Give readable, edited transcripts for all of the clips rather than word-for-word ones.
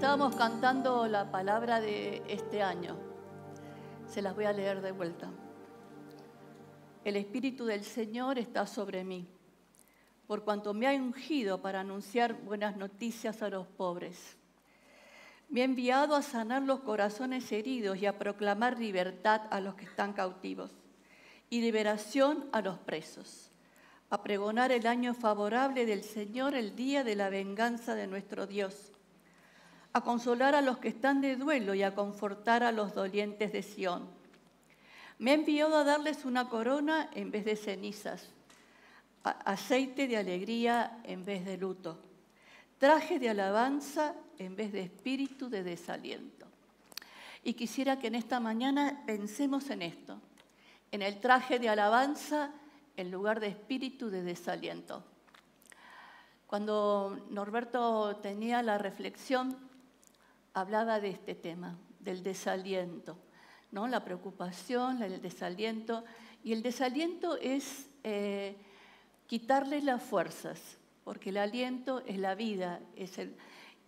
estábamos cantando la palabra de este año. Se las voy a leer de vuelta. El Espíritu del Señor está sobre mí, por cuanto me ha ungido para anunciar buenas noticias a los pobres. Me ha enviado a sanar los corazones heridos y a proclamar libertad a los que están cautivos y liberación a los presos, a pregonar el año favorable del Señor, el día de la venganza de nuestro Dios, a consolar a los que están de duelo y a confortar a los dolientes de Sión. Me ha enviado a darles una corona en vez de cenizas, aceite de alegría en vez de luto, traje de alabanza en vez de espíritu de desaliento. Y quisiera que en esta mañana pensemos en esto, en el traje de alabanza en lugar de espíritu de desaliento. Cuando Norberto tenía la reflexión, hablaba de este tema, del desaliento, ¿no? La preocupación, el desaliento. Y el desaliento es quitarle las fuerzas, porque el aliento es la vida.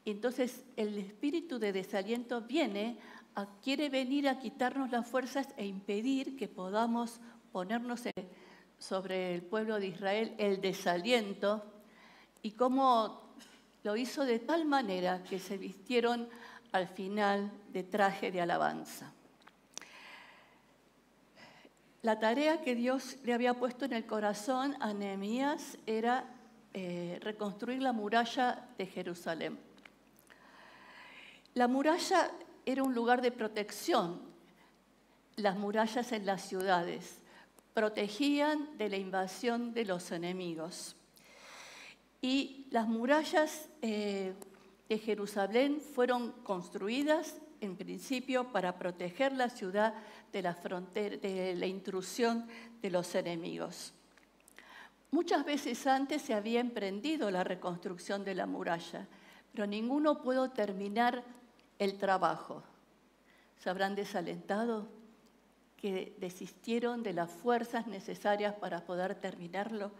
Entonces, el espíritu de desaliento quiere venir a quitarnos las fuerzas e impedir que podamos ponernos sobre el pueblo de Israel el desaliento, y cómo lo hizo de tal manera que se vistieron al final de traje de alabanza. La tarea que Dios le había puesto en el corazón a Nehemías era reconstruir la muralla de Jerusalén. La muralla era un lugar de protección. Las murallas en las ciudades protegían de la invasión de los enemigos. Y las murallas de Jerusalén fueron construidas en principio para proteger la ciudad de la intrusión de los enemigos. Muchas veces antes se había emprendido la reconstrucción de la muralla, pero ninguno pudo terminar el trabajo. ¿Se habrán desalentado? Que desistieron de las fuerzas necesarias para poder terminarlo.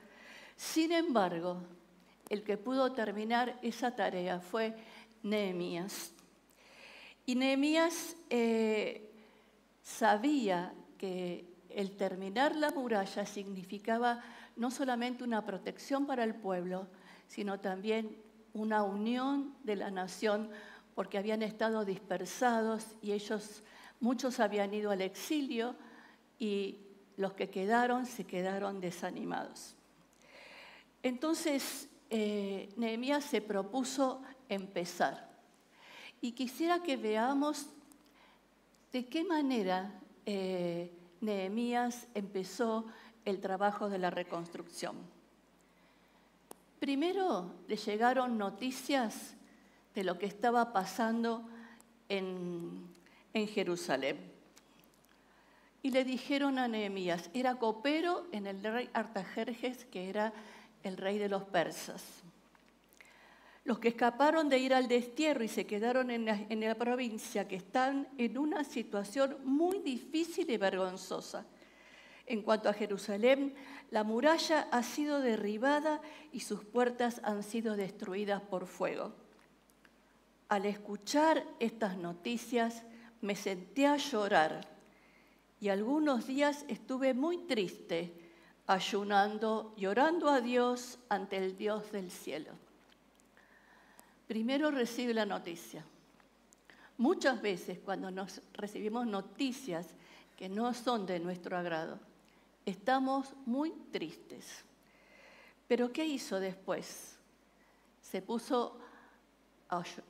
Sin embargo, el que pudo terminar esa tarea fue Nehemías. Y Nehemías sabía que el terminar la muralla significaba no solamente una protección para el pueblo, sino también una unión de la nación, porque habían estado dispersados y muchos habían ido al exilio, y los que quedaron se quedaron desanimados. Entonces, Nehemías se propuso empezar. Y quisiera que veamos de qué manera Nehemías empezó el trabajo de la reconstrucción. Primero le llegaron noticias de lo que estaba pasando en Jerusalén. Y le dijeron a Nehemías, era copero en el rey Artajerjes, que era el rey de los persas. Los que escaparon de ir al destierro y se quedaron en la provincia, que están en una situación muy difícil y vergonzosa. En cuanto a Jerusalén, la muralla ha sido derribada y sus puertas han sido destruidas por fuego. Al escuchar estas noticias, me senté a llorar y algunos días estuve muy triste, ayunando y orando a Dios ante el Dios del cielo. Primero recibe la noticia. Muchas veces cuando recibimos noticias que no son de nuestro agrado, estamos muy tristes. Pero ¿qué hizo después? Se puso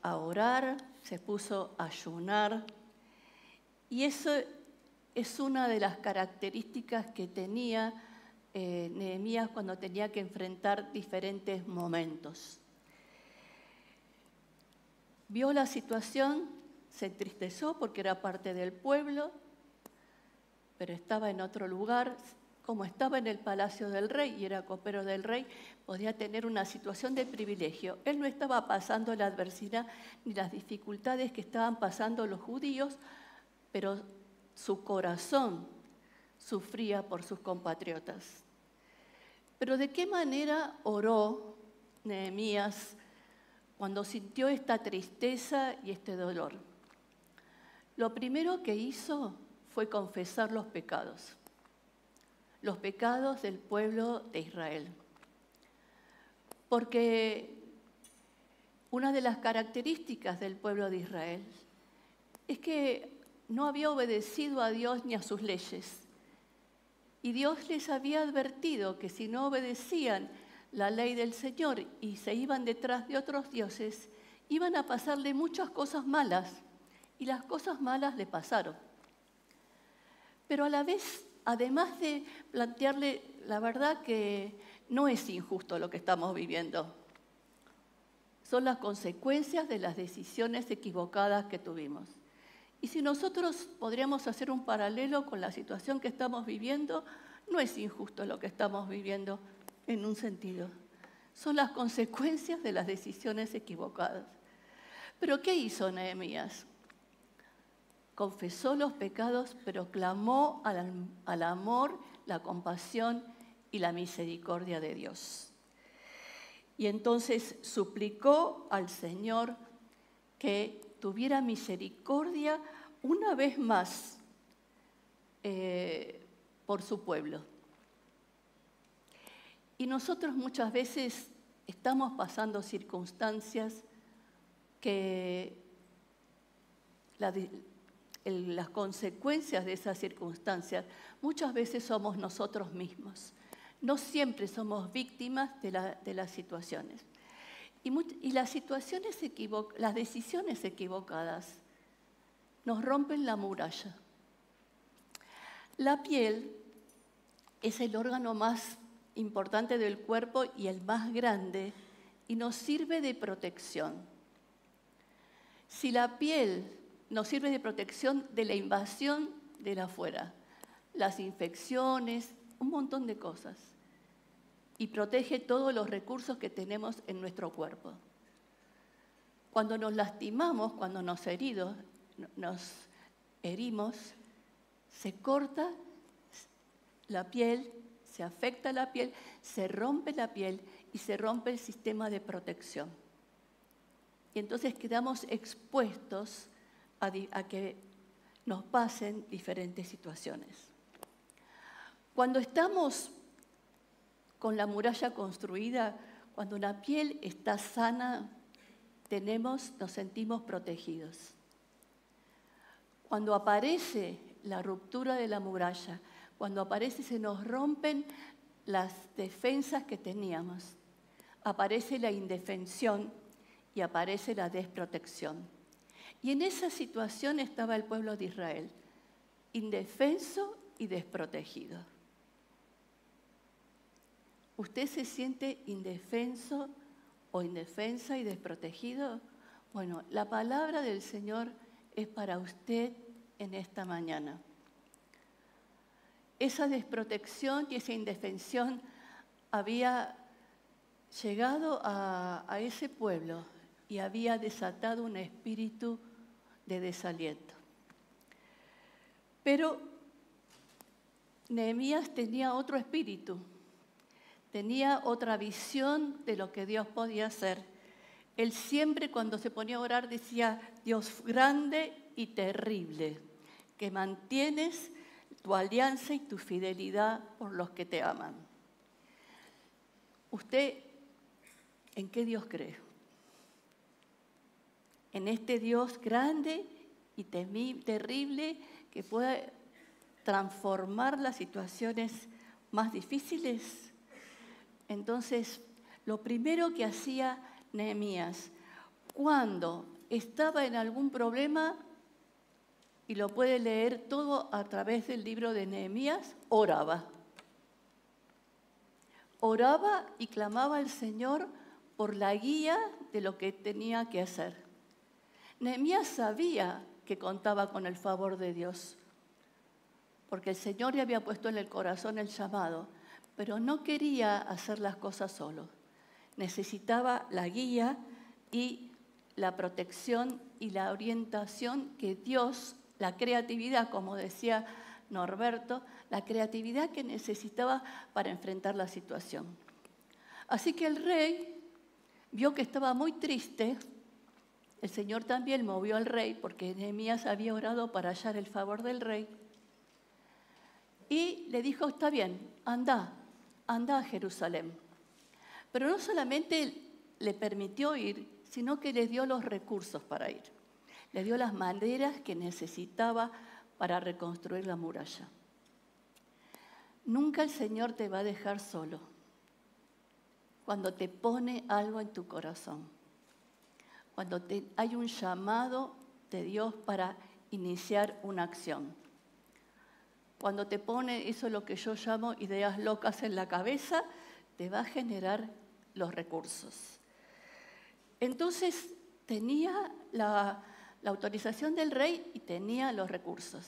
a orar, se puso a ayunar, y eso es una de las características que tenía Nehemías cuando tenía que enfrentar diferentes momentos. Vio la situación, se entristeció porque era parte del pueblo, pero estaba en otro lugar. Como estaba en el palacio del rey y era copero del rey, podía tener una situación de privilegio. Él no estaba pasando la adversidad ni las dificultades que estaban pasando los judíos, pero su corazón sufría por sus compatriotas. Pero ¿de qué manera oró Nehemías cuando sintió esta tristeza y este dolor, lo primero que hizo fue confesar los pecados del pueblo de Israel. Porque una de las características del pueblo de Israel es que no había obedecido a Dios ni a sus leyes. Y Dios les había advertido que si no obedecían la ley del Señor y se iban detrás de otros dioses, iban a pasarle muchas cosas malas. Y las cosas malas le pasaron. Pero a la vez, además de plantearle la verdad que no es injusto lo que estamos viviendo, son las consecuencias de las decisiones equivocadas que tuvimos. Y si nosotros podríamos hacer un paralelo con la situación que estamos viviendo, no es injusto lo que estamos viviendo en un sentido. Son las consecuencias de las decisiones equivocadas. ¿Pero qué hizo Nehemías? Confesó los pecados, pero clamó al amor, la compasión y la misericordia de Dios. Y entonces suplicó al Señor que tuviera misericordia una vez más por su pueblo. Y nosotros muchas veces estamos pasando circunstancias que las consecuencias de esas circunstancias muchas veces somos nosotros mismos. No siempre somos víctimas de las situaciones. Y las decisiones equivocadas nos rompen la muralla. La piel es el órgano más importante del cuerpo y el más grande y nos sirve de protección. Si la piel nos sirve de protección de la invasión de la afuera, las infecciones, un montón de cosas. Y protege todos los recursos que tenemos en nuestro cuerpo. Cuando nos lastimamos, cuando nos herimos, se corta la piel, se afecta la piel, se rompe la piel y se rompe el sistema de protección. Y entonces quedamos expuestos a que nos pasen diferentes situaciones. Cuando estamos con la muralla construida, cuando una piel está sana, nos sentimos protegidos. Cuando aparece la ruptura de la muralla, cuando aparece se nos rompen las defensas que teníamos, aparece la indefensión y aparece la desprotección. Y en esa situación estaba el pueblo de Israel, indefenso y desprotegido. ¿Usted se siente indefenso o indefensa y desprotegido? Bueno, la palabra del Señor es para usted en esta mañana. Esa desprotección y esa indefensión había llegado a ese pueblo y había desatado un espíritu de desaliento. Pero Nehemías tenía otro espíritu, tenía otra visión de lo que Dios podía hacer. Él siempre cuando se ponía a orar decía, Dios grande y terrible, que mantienes tu alianza y tu fidelidad por los que te aman. ¿Usted en qué Dios cree? En este Dios grande y terrible que puede transformar las situaciones más difíciles. Entonces, lo primero que hacía Nehemías, cuando estaba en algún problema, y lo puede leer todo a través del libro de Nehemías, oraba. Oraba y clamaba al Señor por la guía de lo que tenía que hacer. Nehemías sabía que contaba con el favor de Dios, porque el Señor le había puesto en el corazón el llamado, pero no quería hacer las cosas solo. Necesitaba la guía y la protección y la orientación que Dios, la creatividad, como decía Norberto, la creatividad que necesitaba para enfrentar la situación. Así que el rey vio que estaba muy triste. El Señor también movió al rey, porque Nehemías había orado para hallar el favor del rey. Y le dijo, está bien, anda a Jerusalén. Pero no solamente le permitió ir, sino que le dio los recursos para ir. Le dio las maderas que necesitaba para reconstruir la muralla. Nunca el Señor te va a dejar solo cuando te pone algo en tu corazón, cuando hay un llamado de Dios para iniciar una acción. Cuando te pone eso, lo que yo llamo ideas locas en la cabeza, te va a generar los recursos. Entonces tenía la autorización del rey y tenía los recursos.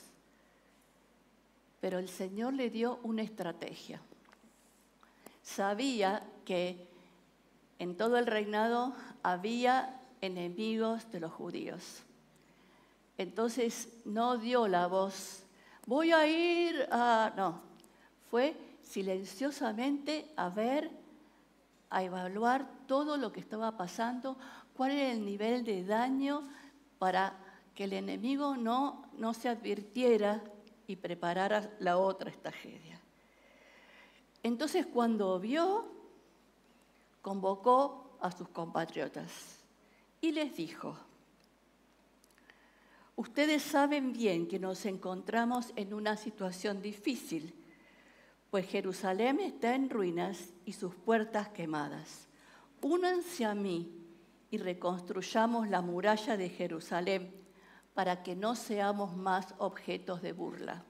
Pero el Señor le dio una estrategia. Sabía que en todo el reinado había enemigos de los judíos. Entonces no dio la voz, voy a ir a... No, fue silenciosamente a ver, a evaluar todo lo que estaba pasando, cuál era el nivel de daño para que el enemigo no se advirtiera y preparara la otra tragedia. Entonces, cuando vio, convocó a sus compatriotas y les dijo, ustedes saben bien que nos encontramos en una situación difícil, pues Jerusalén está en ruinas y sus puertas quemadas. Únanse a mí y reconstruyamos la muralla de Jerusalén para que no seamos más objetos de burla.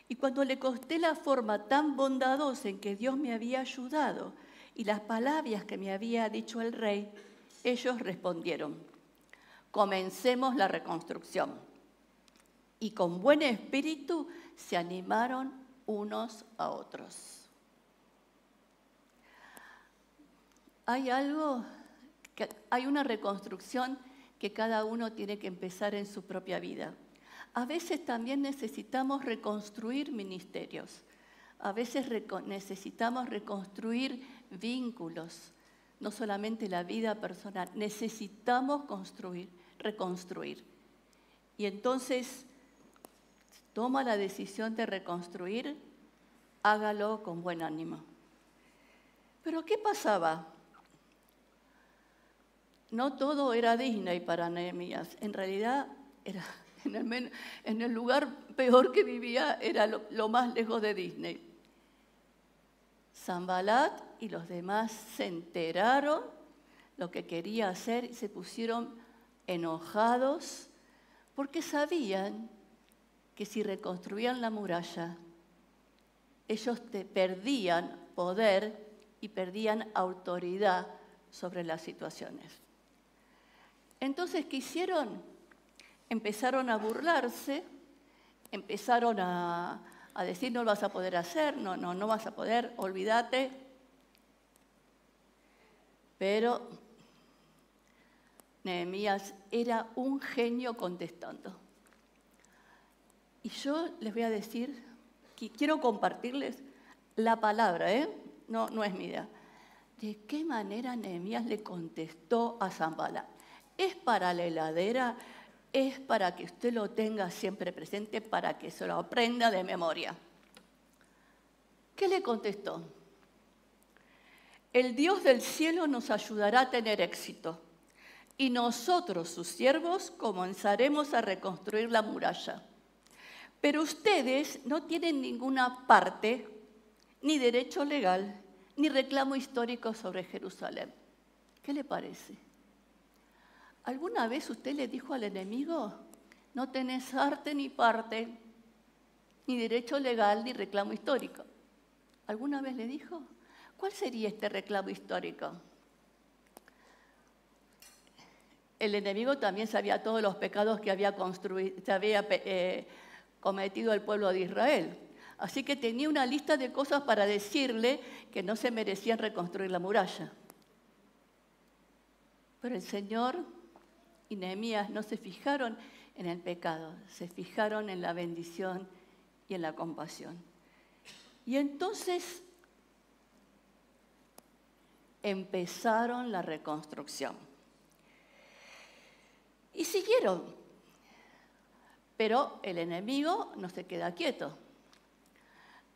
Y cuando le conté la forma tan bondadosa en que Dios me había ayudado y las palabras que me había dicho el rey, ellos respondieron, comencemos la reconstrucción. Y con buen espíritu se animaron unos a otros. Hay una reconstrucción que cada uno tiene que empezar en su propia vida. A veces también necesitamos reconstruir ministerios. A veces necesitamos reconstruir vínculos, no solamente la vida personal. Necesitamos reconstruir. Y entonces, toma la decisión de reconstruir, hágalo con buen ánimo. Pero ¿qué pasaba? No todo era Disney para Nehemías. En realidad, en el lugar peor que vivía era lo más lejos de Disney. Sanbalat y los demás se enteraron lo que quería hacer y se pusieron enojados porque sabían que si reconstruían la muralla, ellos perdían poder y perdían autoridad sobre las situaciones. Entonces, ¿qué hicieron? Empezaron a burlarse, empezaron a decir no lo vas a poder hacer, no vas a poder, olvídate. Pero Nehemías era un genio contestando. Y yo les voy a decir, quiero compartirles la palabra, no es mi idea. ¿De qué manera Nehemías le contestó a Sanbalat? Es para la heladera, es para que usted lo tenga siempre presente, para que se lo aprenda de memoria. ¿Qué le contestó? El Dios del cielo nos ayudará a tener éxito y nosotros, sus siervos, comenzaremos a reconstruir la muralla. Pero ustedes no tienen ninguna parte, ni derecho legal, ni reclamo histórico sobre Jerusalén. ¿Qué le parece? ¿Alguna vez usted le dijo al enemigo, no tenés arte ni parte, ni derecho legal, ni reclamo histórico? ¿Alguna vez le dijo? ¿Cuál sería este reclamo histórico? El enemigo también sabía todos los pecados que había cometido el pueblo de Israel. Así que tenía una lista de cosas para decirle que no se merecían reconstruir la muralla. Pero el Señor y Nehemías no se fijaron en el pecado, se fijaron en la bendición y en la compasión. Y entonces empezaron la reconstrucción. Y siguieron, pero el enemigo no se queda quieto.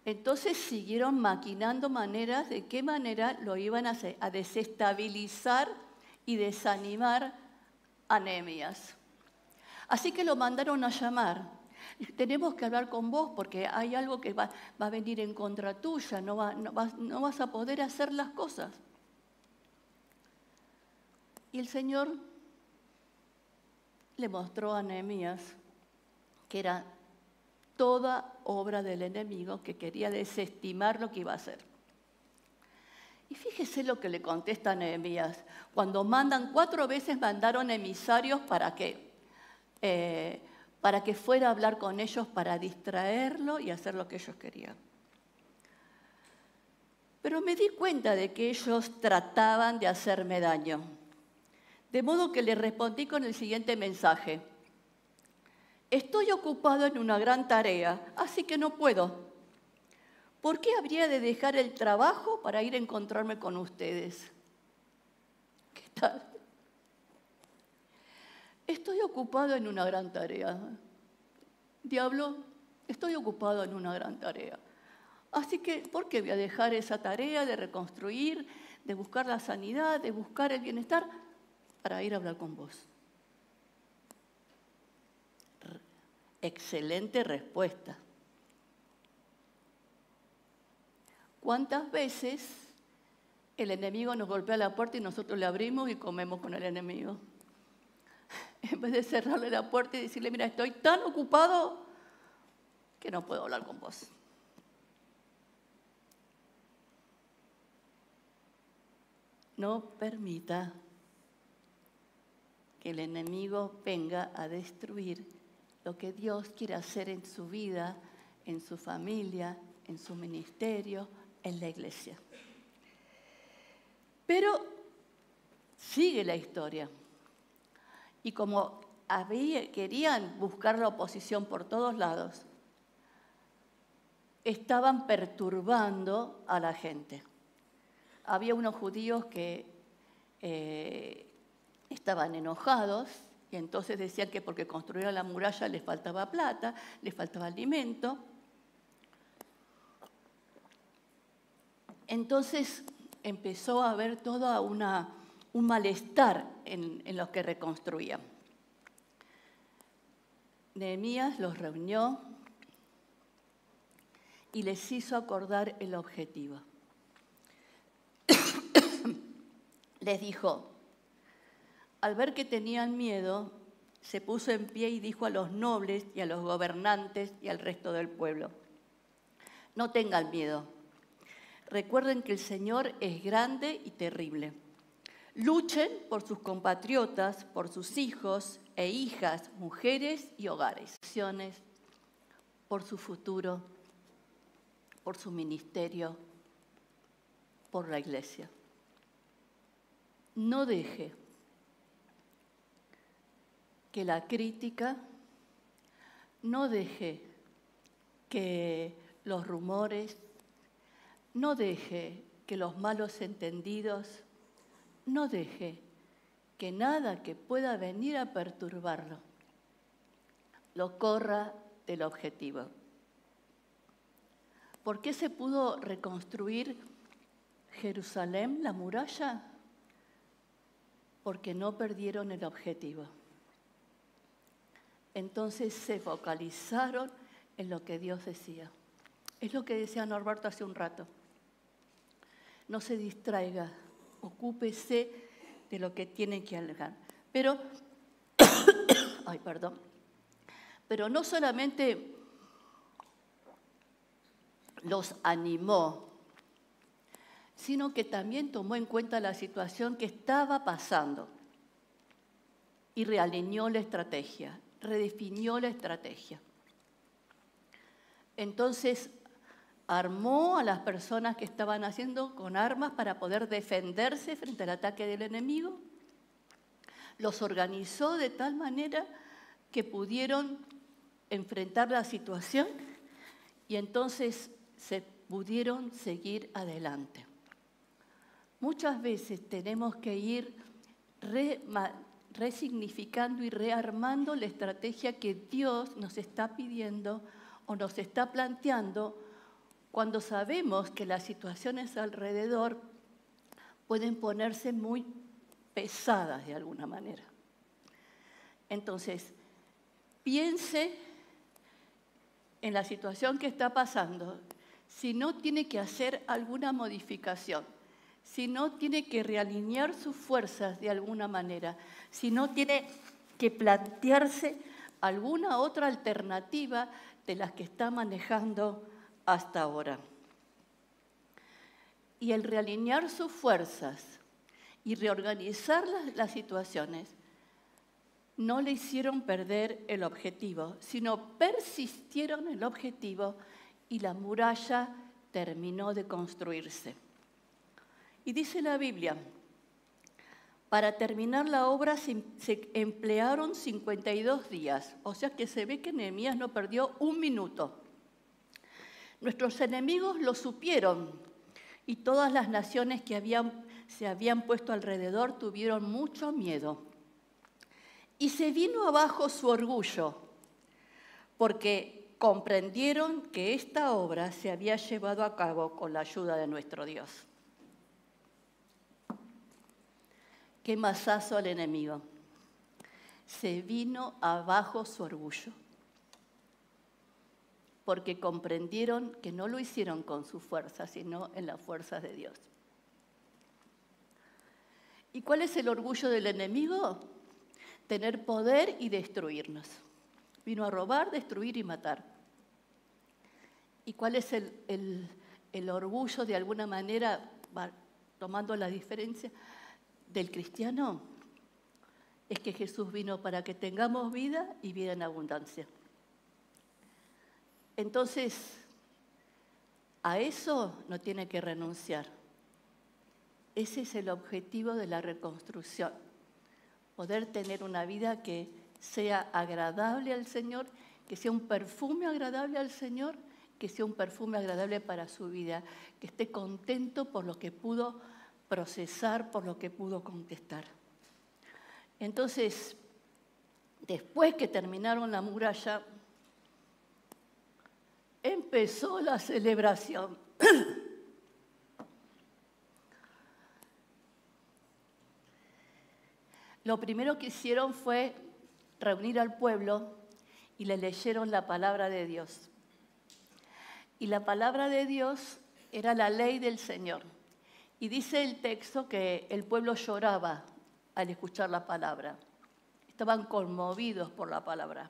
Entonces siguieron maquinando maneras de qué manera lo iban a desestabilizar y desanimar a Nehemías. Así que lo mandaron a llamar. Tenemos que hablar con vos porque hay algo que va a venir en contra tuya, no vas a poder hacer las cosas. Y el Señor le mostró a Nehemías que era toda obra del enemigo que quería desestimar lo que iba a hacer. Y fíjese lo que le contesta a Nehemías. Cuando 4 veces mandaron emisarios para que fuera a hablar con ellos, para distraerlo y hacer lo que ellos querían. Pero me di cuenta de que ellos trataban de hacerme daño. De modo que le respondí con el siguiente mensaje. Estoy ocupado en una gran tarea, así que no puedo. ¿Por qué habría de dejar el trabajo para ir a encontrarme con ustedes? ¿Qué tal? Estoy ocupado en una gran tarea. Diablo, estoy ocupado en una gran tarea. Así que, ¿por qué voy a dejar esa tarea de reconstruir, de buscar la sanidad, de buscar el bienestar, para ir a hablar con vos? Excelente respuesta. ¿Cuántas veces el enemigo nos golpea la puerta y nosotros le abrimos y comemos con el enemigo? En vez de cerrarle la puerta y decirle, mira, estoy tan ocupado que no puedo hablar con vos. No permita que el enemigo venga a destruir lo que Dios quiere hacer en su vida, en su familia, en su ministerio, en la iglesia. Pero sigue la historia. Y como querían buscar la oposición por todos lados, estaban perturbando a la gente. Había unos judíos que estaban enojados y entonces decían que porque construyeron la muralla les faltaba plata, les faltaba alimento. Entonces empezó a haber todo un malestar en los que reconstruían. Nehemías los reunió y les hizo acordar el objetivo. Les dijo, al ver que tenían miedo, se puso en pie y dijo a los nobles y a los gobernantes y al resto del pueblo, no tengan miedo. Recuerden que el Señor es grande y terrible. Luchen por sus compatriotas, por sus hijos e hijas, mujeres y hogares. Por su futuro, por su ministerio, por la iglesia. No deje que la crítica, no deje que los rumores, no deje que los malos entendidos, no deje que nada que pueda venir a perturbarlo lo corra del objetivo. ¿Por qué se pudo reconstruir Jerusalén, la muralla? Porque no perdieron el objetivo. Entonces se focalizaron en lo que Dios decía. Es lo que decía Norberto hace un rato. No se distraiga, ocúpese de lo que tiene que hacer. Pero, pero no solamente los animó, sino que también tomó en cuenta la situación que estaba pasando y realineó la estrategia, redefinió la estrategia. Entonces, armó a las personas que estaban haciendo con armas para poder defenderse frente al ataque del enemigo, los organizó de tal manera que pudieron enfrentar la situación y entonces se pudieron seguir adelante. Muchas veces tenemos que ir resignificando y rearmando la estrategia que Dios nos está pidiendo o nos está planteando cuando sabemos que las situaciones alrededor pueden ponerse muy pesadas de alguna manera. Entonces, piense en la situación que está pasando, si no tiene que hacer alguna modificación, si no tiene que realinear sus fuerzas de alguna manera, si no tiene que plantearse alguna otra alternativa de las que está manejando hasta ahora. Y el realinear sus fuerzas y reorganizar las situaciones no le hicieron perder el objetivo, sino persistieron en el objetivo y la muralla terminó de construirse. Y dice la Biblia, para terminar la obra se emplearon 52 días, o sea que se ve que Nehemías no perdió un minuto. Nuestros enemigos lo supieron y todas las naciones que se habían puesto alrededor tuvieron mucho miedo. Y se vino abajo su orgullo, porque comprendieron que esta obra se había llevado a cabo con la ayuda de nuestro Dios. Qué mazazo al enemigo. Se vino abajo su orgullo, porque comprendieron que no lo hicieron con su fuerza, sino en las fuerzas de Dios. ¿Y cuál es el orgullo del enemigo? Tener poder y destruirnos. Vino a robar, destruir y matar. ¿Y cuál es el orgullo, de alguna manera, tomando la diferencia del cristiano? Es que Jesús vino para que tengamos vida y vida en abundancia. Entonces, a eso no tiene que renunciar. Ese es el objetivo de la reconstrucción. Poder tener una vida que sea agradable al Señor, que sea un perfume agradable al Señor, que sea un perfume agradable para su vida, que esté contento por lo que pudo procesar, por lo que pudo contestar. Entonces, después que terminaron la muralla, empezó la celebración. Lo primero que hicieron fue reunir al pueblo y le leyeron la palabra de Dios. Y la palabra de Dios era la ley del Señor. Y dice el texto que el pueblo lloraba al escuchar la palabra. Estaban conmovidos por la palabra.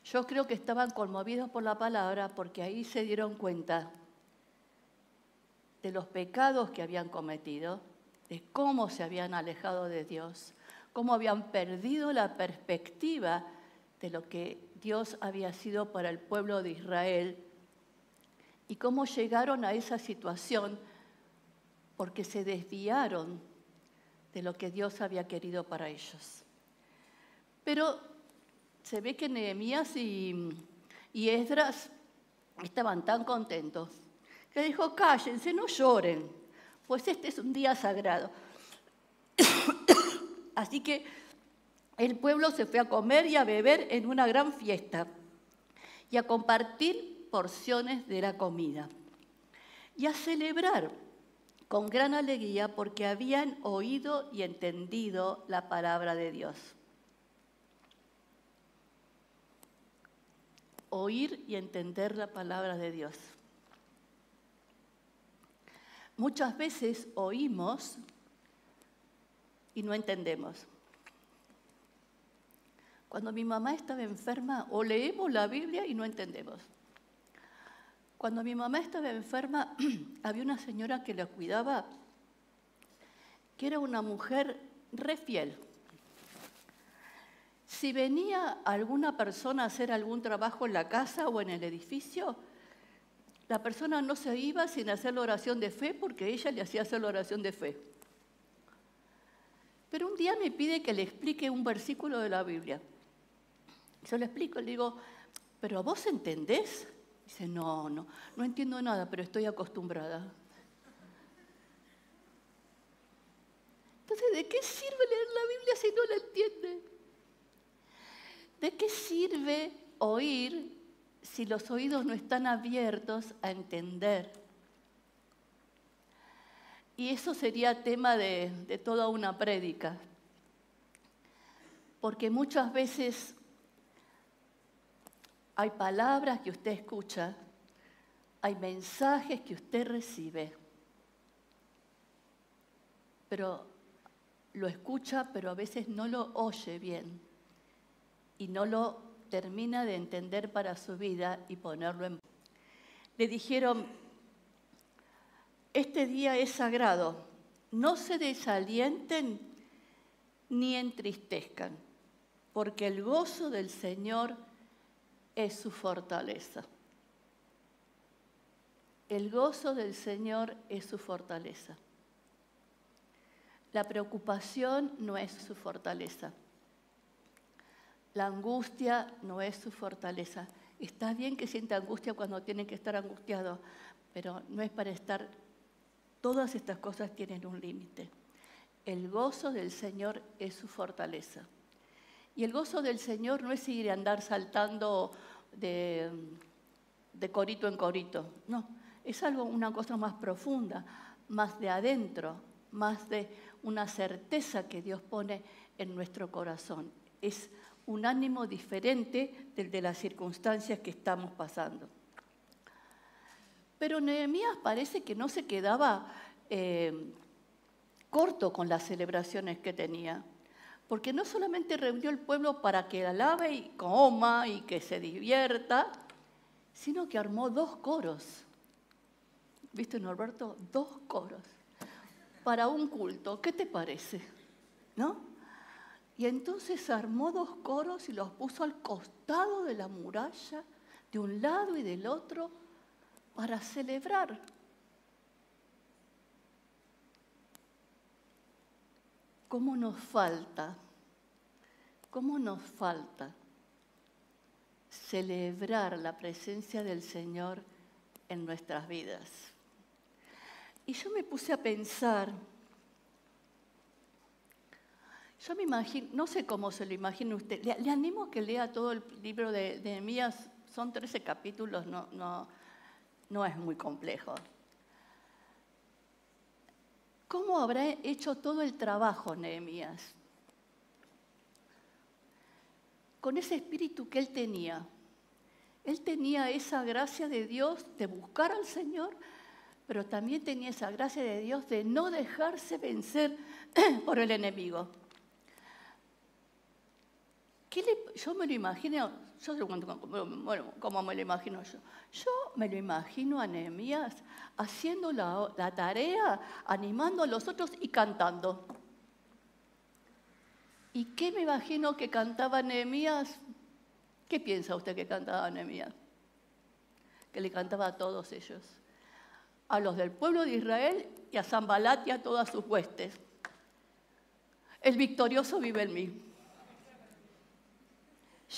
Yo creo que estaban conmovidos por la palabra porque ahí se dieron cuenta de los pecados que habían cometido, de cómo se habían alejado de Dios, cómo habían perdido la perspectiva de lo que Dios había sido para el pueblo de Israel y cómo llegaron a esa situación porque se desviaron de lo que Dios había querido para ellos. Pero se ve que Nehemías y Esdras estaban tan contentos que dijo, cállense, no lloren, pues este es un día sagrado. Así que el pueblo se fue a comer y a beber en una gran fiesta y a compartir porciones de la comida y a celebrar con gran alegría porque habían oído y entendido la palabra de Dios. Oír y entender la palabra de Dios. Muchas veces oímos y no entendemos. Cuando mi mamá estaba enferma, o leemos la Biblia y no entendemos. Cuando mi mamá estaba enferma, había una señora que la cuidaba, que era una mujer re fiel. Si venía alguna persona a hacer algún trabajo en la casa o en el edificio, la persona no se iba sin hacer la oración de fe porque ella le hacía hacer la oración de fe. Pero un día me pide que le explique un versículo de la Biblia. Yo le explico, le digo, ¿pero vos entendés? Dice, no entiendo nada, pero estoy acostumbrada. Entonces, ¿de qué sirve leer la Biblia si no la entiende? ¿De qué sirve oír si los oídos no están abiertos a entender? Y eso sería tema de toda una prédica. Porque muchas veces hay palabras que usted escucha, hay mensajes que usted recibe, pero lo escucha, pero a veces no lo oye bien y no lo termina de entender para su vida y ponerlo en... Le dijeron, este día es sagrado, no se desalienten ni entristezcan, porque el gozo del Señor es su fortaleza. El gozo del Señor es su fortaleza. La preocupación no es su fortaleza. La angustia no es su fortaleza. Está bien que sienta angustia cuando tiene que estar angustiado, pero no es para estar... Todas estas cosas tienen un límite. El gozo del Señor es su fortaleza. Y el gozo del Señor no es ir a andar saltando de corito en corito. No, es una cosa más profunda, más de adentro, más de una certeza que Dios pone en nuestro corazón. Es un ánimo diferente del de las circunstancias que estamos pasando. Pero Nehemías parece que no se quedaba corto con las celebraciones que tenía, porque no solamente reunió el pueblo para que alabe y coma y que se divierta, sino que armó 2 coros. ¿Viste, Norberto? 2 coros para un culto. ¿Qué te parece? ¿No? Y entonces armó 2 coros y los puso al costado de la muralla, de un lado y del otro, para celebrar. ¿Cómo nos falta celebrar la presencia del Señor en nuestras vidas? Y yo me puse a pensar, yo me imagino, no sé cómo se lo imagina usted, le animo a que lea todo el libro de Nehemías, son 13 capítulos, no es muy complejo. ¿Cómo habrá hecho todo el trabajo Nehemías? Con ese espíritu que él tenía. Él tenía esa gracia de Dios de buscar al Señor, pero también tenía esa gracia de Dios de no dejarse vencer por el enemigo. Yo me lo imagino, ¿cómo me lo imagino yo? Yo me lo imagino a Nehemías haciendo la tarea, animando a los otros y cantando. ¿Y qué me imagino que cantaba Nehemías? ¿Qué piensa usted que cantaba Nehemías? Que le cantaba a todos ellos. A los del pueblo de Israel y a Sanbalat y a todas sus huestes. El victorioso vive en mí.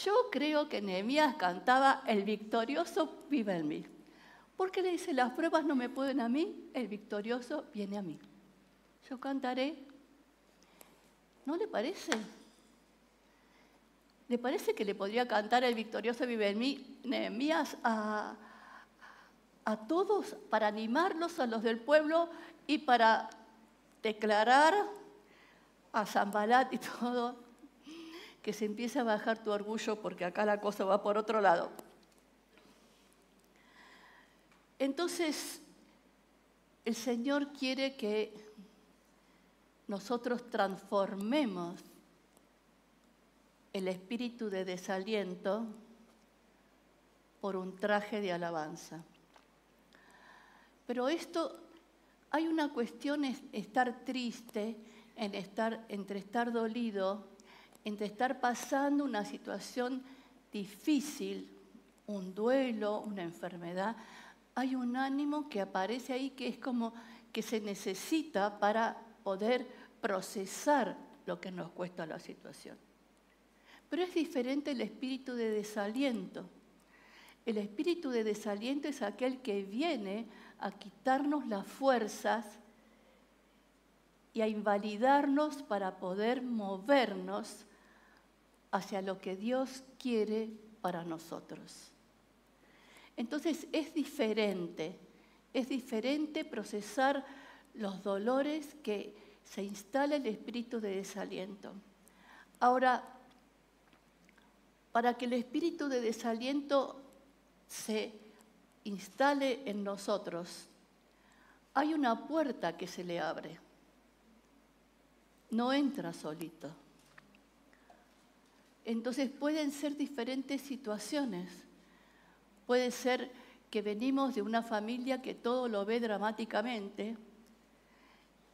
Yo creo que Nehemías cantaba el victorioso vive en mí. Porque le dice, las pruebas no me pueden a mí, el victorioso viene a mí. Yo cantaré. ¿No le parece? ¿Le parece que le podría cantar el victorioso vive en mí Nehemías a todos para animarlos a los del pueblo y para declarar a Sanbalat y todo que se empiece a bajar tu orgullo porque acá la cosa va por otro lado? Entonces, el Señor quiere que nosotros transformemos el espíritu de desaliento por un traje de alabanza. Pero hay una cuestión en estar triste, entre estar dolido, entre estar pasando una situación difícil, un duelo, una enfermedad. Hay un ánimo que aparece ahí que es como que se necesita para poder procesar lo que nos cuesta la situación. Pero es diferente el espíritu de desaliento. El espíritu de desaliento es aquel que viene a quitarnos las fuerzas y a invalidarnos para poder movernos hacia lo que Dios quiere para nosotros. Entonces es diferente procesar los dolores que se instala el espíritu de desaliento. Ahora, para que el espíritu de desaliento se instale en nosotros, hay una puerta que se le abre. No entra solito. Entonces pueden ser diferentes situaciones. Puede ser que venimos de una familia que todo lo ve dramáticamente,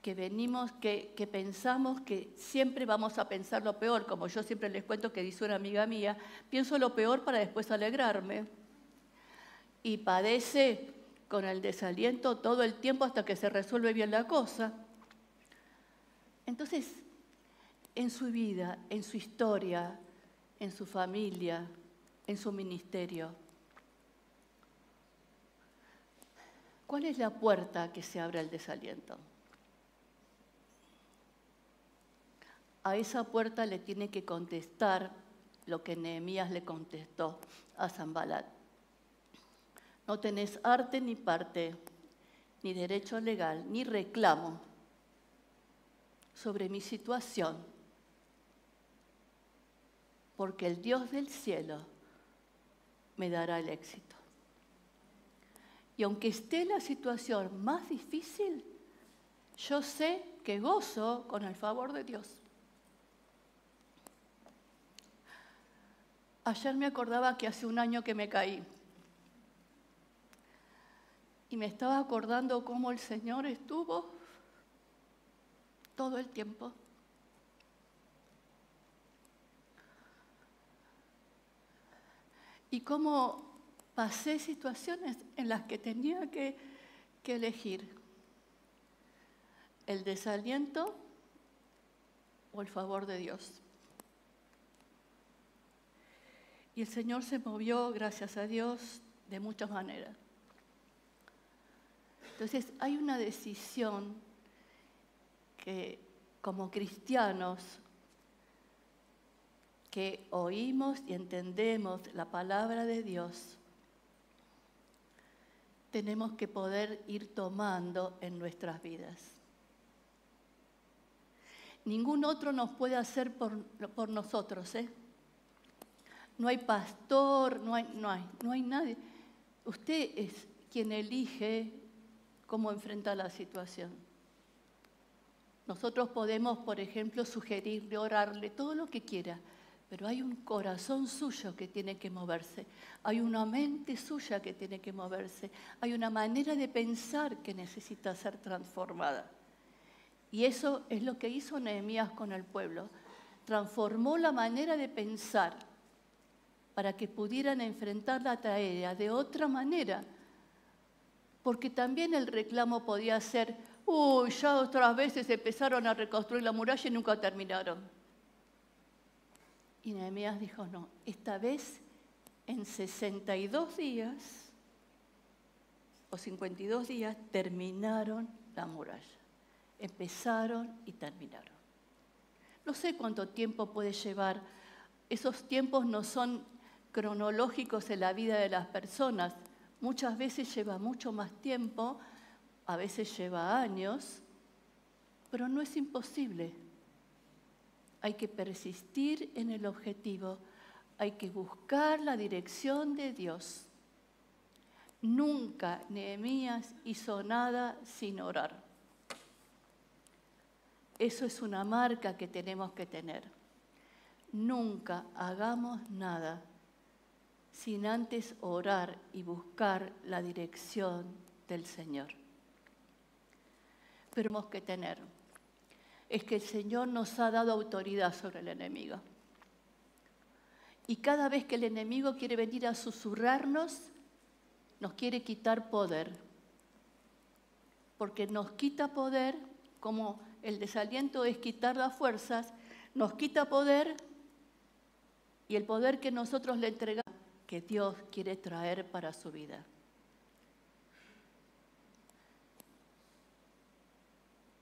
que pensamos que siempre vamos a pensar lo peor, como yo siempre les cuento que dice una amiga mía, pienso lo peor para después alegrarme. Y padece con el desaliento todo el tiempo hasta que se resuelve bien la cosa. Entonces, en su vida, en su historia, en su familia, en su ministerio, ¿cuál es la puerta que se abre al desaliento? A esa puerta le tiene que contestar lo que Nehemías le contestó a Sanbalat. No tenés arte ni parte, ni derecho legal, ni reclamo sobre mi situación, porque el Dios del cielo me dará el éxito. Y aunque esté la situación más difícil, yo sé que gozo con el favor de Dios. Ayer me acordaba que hace un año que me caí. Y me estaba acordando cómo el Señor estuvo todo el tiempo. Y cómo pasé situaciones en las que tenía que elegir el desaliento o el favor de Dios. Y el Señor se movió, gracias a Dios, de muchas maneras. Entonces, hay una decisión que, como cristianos, que oímos y entendemos la palabra de Dios, tenemos que poder ir tomando en nuestras vidas. Ningún otro nos puede hacer por nosotros, ¿eh? No hay pastor, no hay nadie. Usted es quien elige cómo enfrenta la situación. Nosotros podemos, por ejemplo, sugerirle, orarle, todo lo que quiera, pero hay un corazón suyo que tiene que moverse, hay una mente suya que tiene que moverse, hay una manera de pensar que necesita ser transformada. Y eso es lo que hizo Nehemías con el pueblo. Transformó la manera de pensar para que pudieran enfrentar la tarea de otra manera. Porque también el reclamo podía ser, ya otras veces empezaron a reconstruir la muralla y nunca terminaron. Y Nehemías dijo, no, esta vez en 62 días o 52 días terminaron la muralla. Empezaron y terminaron. No sé cuánto tiempo puede llevar. Esos tiempos no son cronológicos en la vida de las personas. Muchas veces lleva mucho más tiempo, a veces lleva años, pero no es imposible. Hay que persistir en el objetivo, hay que buscar la dirección de Dios. Nunca Nehemías hizo nada sin orar. Eso es una marca que tenemos que tener. Nunca hagamos nada sin antes orar y buscar la dirección del Señor. Pero tenemos que tener, es que el Señor nos ha dado autoridad sobre el enemigo. Y cada vez que el enemigo quiere venir a susurrarnos, nos quiere quitar poder. Porque nos quita poder, como el desaliento es quitar las fuerzas, nos quita poder y el poder que nosotros le entregamos, que Dios quiere traer para su vida.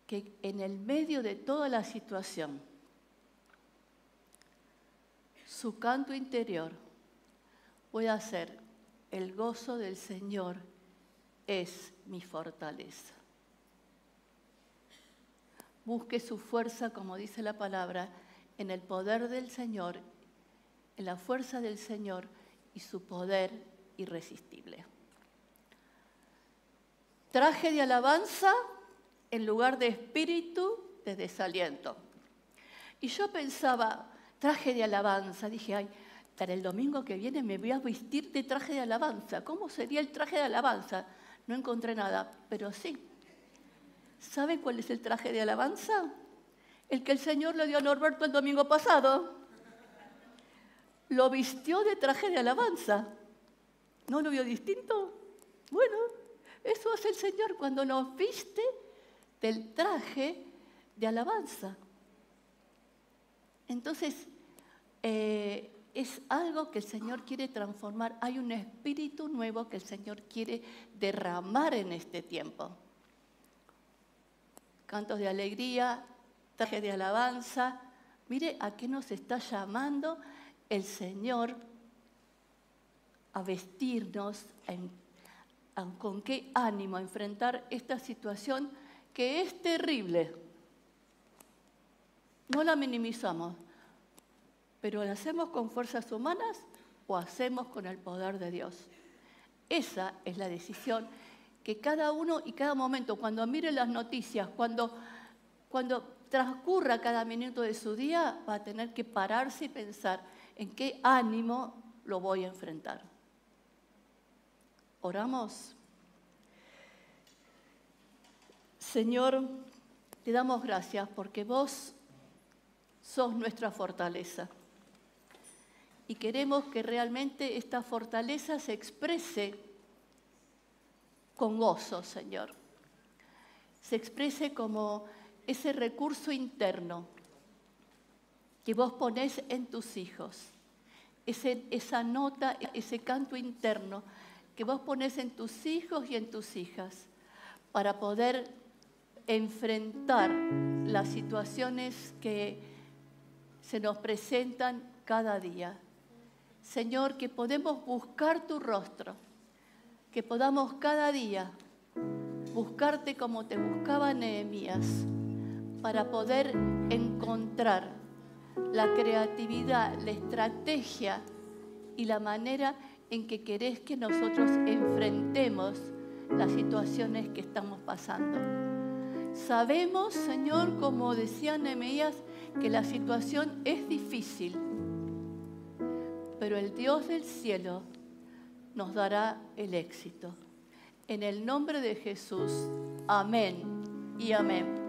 que en el medio de toda la situación, su canto interior pueda ser: el gozo del Señor es mi fortaleza. Busque su fuerza, como dice la palabra, en el poder del Señor, en la fuerza del Señor y su poder irresistible. Traje de alabanza en lugar de espíritu de desaliento. Y yo pensaba, traje de alabanza, dije, ay, para el domingo que viene me voy a vestir de traje de alabanza. ¿Cómo sería el traje de alabanza? No encontré nada, pero sí. ¿Sabe cuál es el traje de alabanza? El que el Señor le dio a Norberto el domingo pasado. Lo vistió de traje de alabanza. ¿No lo vio distinto? Bueno, eso hace el Señor cuando nos viste del traje de alabanza. Entonces, es algo que el Señor quiere transformar. Hay un espíritu nuevo que el Señor quiere derramar en este tiempo. Cantos de alegría, traje de alabanza. Mire a qué nos está llamando el Señor a vestirnos, con qué ánimo a enfrentar esta situación que es terrible. No la minimizamos, pero ¿la hacemos con fuerzas humanas o hacemos con el poder de Dios? Esa es la decisión que cada uno y cada momento, cuando mire las noticias, cuando transcurra cada minuto de su día, va a tener que pararse y pensar en qué ánimo lo voy a enfrentar. Oramos. Señor, te damos gracias porque vos sos nuestra fortaleza. Y queremos que realmente esta fortaleza se exprese con gozo, Señor. Se exprese como ese recurso interno que vos ponés en tus hijos. Esa nota, ese canto interno que vos ponés en tus hijos y en tus hijas para poder enfrentar las situaciones que se nos presentan cada día. Señor, que podemos buscar tu rostro, que podamos cada día buscarte como te buscaba Nehemías, para poder encontrar la creatividad, la estrategia y la manera en que querés que nosotros enfrentemos las situaciones que estamos pasando. Sabemos, Señor, como decía Nehemías, que la situación es difícil, pero el Dios del cielo nos dará el éxito. En el nombre de Jesús, amén y amén.